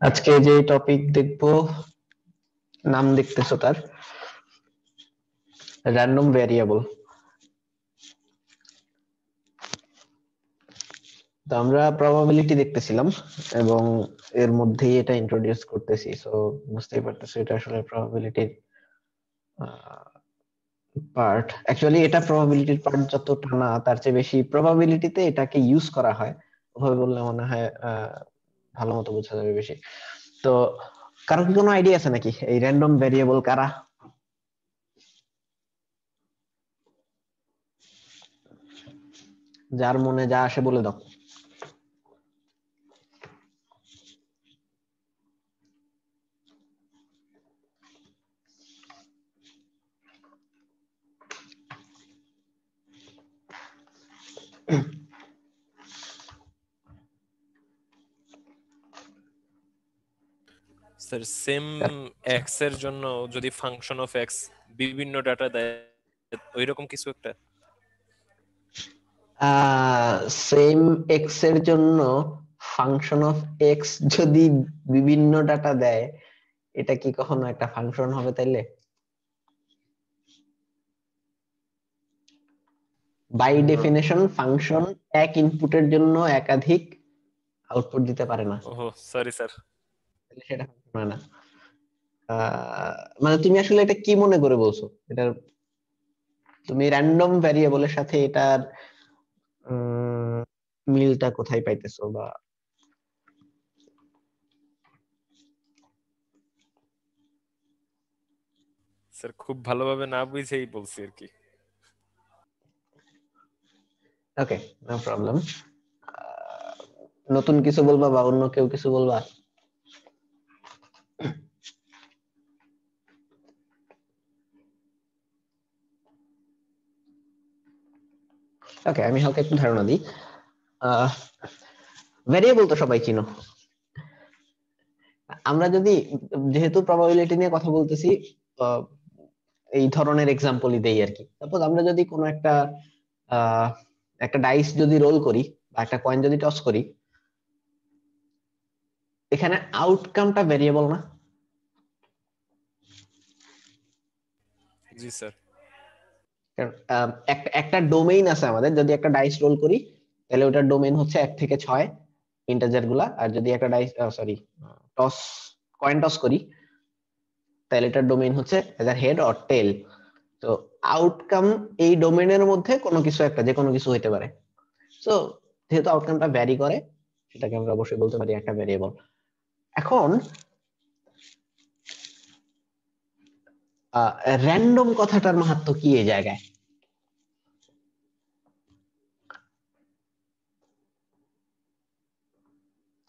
আজকে যে টপিক দেখবো, নাম দেখতেছো তার, র্যান্ডম ভ্যারিয়েবল। তো আমরা প্রবাবিলিটি দেখতেছিলাম এবং এর মধ্যেই এটা ইন্ট্রোডিউস করতেছি। সো বুঝতেই পারতেছো এটা আসলে প্রবাবিলিটির পার্ট। অ্যাকচুয়ালি এটা প্রবাবিলিটির পার্ট যতটা না, তার চেয়ে বেশি প্রবাবিলিটিতে এটাকে ইউজ করা হয়। ওভাবে বললে মনে হয় ভালো মতো বোঝা যাবে বেশি। তো কারো কি কোনো আইডিয়া আছে নাকি এই র্যান্ডম ভ্যারিয়েবল কারা? যার মনে যা আসে বলে দাও। স্যার সেম এক্স এর জন্য যদি ফাংশন অফ এক্স বিভিন্ন ডাটা দেয় ওইরকম কিছু একটা। সেম এক্স এর জন্য ফাংশন অফ এক্স যদি বিভিন্ন ডাটা দেয়, এটা কি কখনো একটা ফাংশন হবে তাইলে? বাই ডেফিনেশন ফাংশন এক ইনপুটের জন্য একাধিক আউটপুট দিতে পারে না, ওহো সরি স্যার। তাহলে সেটা ফাংশন হয় না। মানে তুমি আসলে এটা কি মনে করে বলছো? এটা তুমি র্যান্ডম ভ্যারিয়েবলের সাথে এটার মিলটা কোথায় পাইতেছো? বা স্যার খুব ভালোভাবে না বুঝেই বলছি আর কি। ওকে, নো প্রবলেম। নতুন কিছু বলবা বা অন্য কেউ কিছু বলবা? ওকে, আমি হালকা একটু ধারণা দিই। ভ্যারিয়েবল তো সবাই চিনো। আমরা যদি, যেহেতু প্রবাবিলিটি নিয়ে কথা বলতেছি, আহ, এই ধরনের এক্সাম্পলই দেই আর কি। সাপোজ আমরা যদি কোনো একটা ডাইস যদি রোল করি বা একটা কয়েন যদি টস করি, এখানে আউটকামটা ভ্যারিয়েবল না? জি স্যার। কারণ একটা ডোমেইন আছে আমাদের। যদি একটা ডাইস রোল করি তাহলে ওটার ডোমেইন হচ্ছে 1 থেকে 6 ইন্টিজার গুলা। আর যদি একটা ডাইস টস কয়েন টস করি তাহলে এটার ডোমেইন হচ্ছে এদার হেড অর টেল। তো আউটকাম এই ডোমেইনের মধ্যে কোনো কিছু একটা, যে কোনো কিছু হইতে পারে। সো যেহেতু আউটকামটা ভ্যারি করে, সেটাকে আমরা অবশ্যই বলতে পারি একটা ভ্যারিয়েবল। এখন র্যান্ডম কথাটার মাহাত্ম্য কি এই জায়গায়?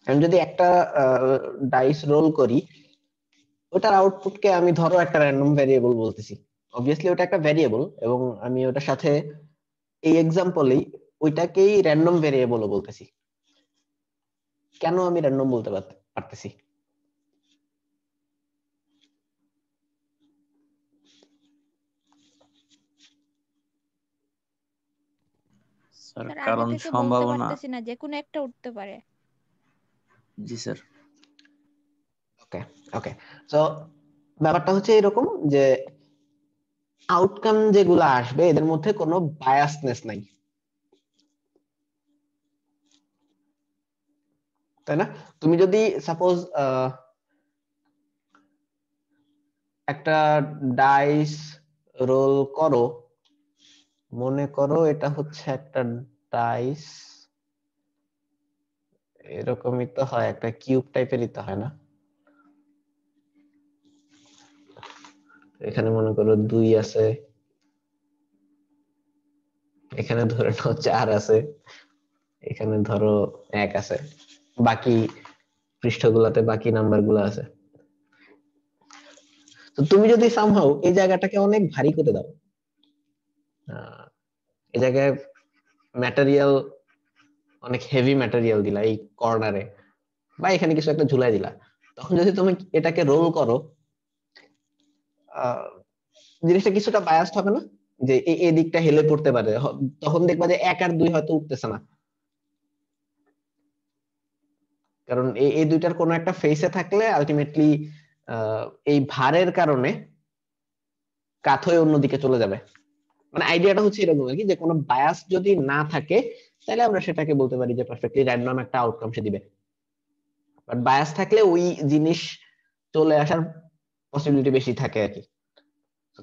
আমি যদি একটা ডাইস রোল করি, ওটার আউটপুটকে আমি ধরো একটা র্যান্ডম ভ্যারিয়েবল বলতেছি। অবভিয়াসলি ওটা একটা ভ্যারিয়েবল এবং আমি ওটার সাথে এই এক্সাম্পলেই ওইটাকেই র্যান্ডম ভ্যারিয়েবলও বলতেছি। কেন আমি র্যান্ডম বলতে পারতেছি? স্যার স্যার আগে কারণ থেকে বলতে সম্ভাবনা। পারতেছি না, যে কোনো একটা উঠতে পারে। জি স্যার। ওকে ওকে, তো ব্যাপারটা হচ্ছে এরকম যে আউটকাম যেগুলো আসবে এদের মধ্যে কোনো বায়াসনেস নাই, তাই না? তুমি যদি সাপোজ একটা ডাইস রোল করো, মনে করো এটা হচ্ছে একটা ডাইস এরকমই তো হয়, একটা কিউব টাইপেরই তো হয় না? এখানে মনে করো 2 আছে, এখানে ধরে নাও 4 আছে, এখানে ধরো 1 আছে, বাকি পৃষ্ঠগুলাতে বাকি নাম্বার গুলো আছে। তো তুমি যদি সামহাউ এই জায়গাটাকে অনেক ভারী করে দাও, এই জায়গায় ম্যাটেরিয়াল, অনেক হেভি ম্যাটেরিয়াল দিলা এই কর্নারে, বা এখানে কিছু একটা ঝুলাই দিলা, তখন যদি তুমি এটাকে রোল করো, জিনিসটা কিছুটা বায়াসড হবে না? যে এই দিকটা হেলে পড়তে পারে, তখন দেখবা যে 1 আর 2 হয়তো উঠতেছে না, কারণ এই দুইটার কোনো একটা ফেসে থাকলে আলটিমেটলি এই ভারের কারণে কাত হয়ে অন্যদিকে চলে যাবে। মানে আইডিয়াটা হচ্ছে এরকম আর কি, যে কোনো বায়াস যদি না থাকে তাহলে আমরা সেটাকে বলতে পারি যে পারফেক্টলি র্যান্ডম একটা আউটকাম সে দিবে, বাট বায়াস থাকলে ওই জিনিস চলে আসার পসিবিলিটি বেশি থাকে আর কি।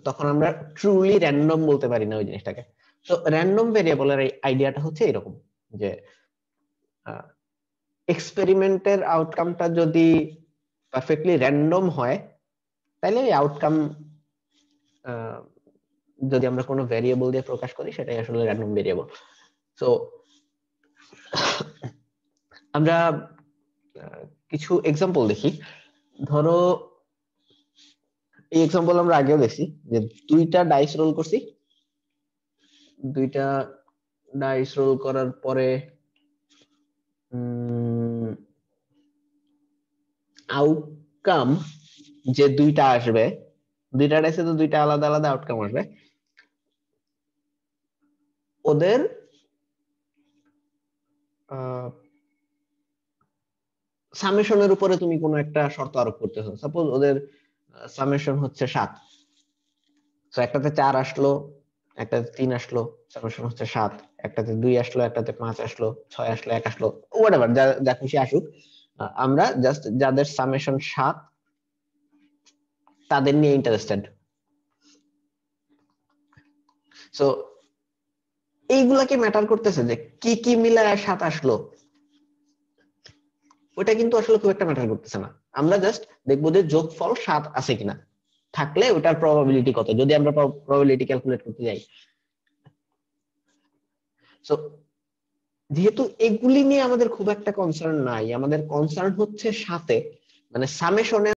তখন আমরা ট্রুলি র্যান্ডম বলতে পারি না ওই জিনিসটাকে। তো র্যান্ডম ভেরিয়েবলের এই আইডিয়াটা হচ্ছে এরকম, যে এক্সপেরিমেন্টের আউটকামটা যদি পারফেক্টলি র্যান্ডম হয়, তাহলে এই আউটকাম যদি আমরা কোনো ভেরিয়েবল দিয়ে প্রকাশ করি সেটাই আসলে র্যান্ডম ভেরিয়েবল। সো আমরা কিছু এক্সাম্পল দেখি। ধরো এই এক্সাম্পল আমরা আগেও দেখছি, যে 2টা ডাইস রোল করছি, 2টা ডাইস রোল করার পরে আউটকাম যে 2টা আসবে, 2টা ডাইসে তো 2টা আলাদা আলাদা আউটকাম আসবে, ওদের সামেশনের উপরে তুমি কোনো একটা শর্ত আরোপ করতেছো। সাপোজ ওদের সামেশন হচ্ছে 7, তো একটাতে 4 আসলো, একটাতে 3 আসলো, সামেশন হচ্ছে 7, একটাতে 2 আসলো, একটাতে 5 আসলো, 6 আসলো, 1 আসলো, হোয়াটএভার যা যা খুশি আসুক, আমরা জাস্ট যাদের সামেশন 7 তাদের নিয়ে ইন্টারেস্টেড। সো এইগুলা কি ম্যাটার করতেছে যে কি কি মিলায় 7 আসলো? ওটা কিন্তু আসলে খুব একটা ম্যাটার করতেছে না। আমরা জাস্ট দেখবো যে যোগফল 7 আছে কিনা, থাকলে ওটার প্রবাবিলিটি কত, যদি আমরা প্রবাবিলিটি ক্যালকুলেট করতে যাই। সো যেহেতু এগুলি নিয়ে আমাদের খুব একটা কনসার্ন নাই, আমাদের কনসার্ন হচ্ছে সাথে, মানে সামেশনে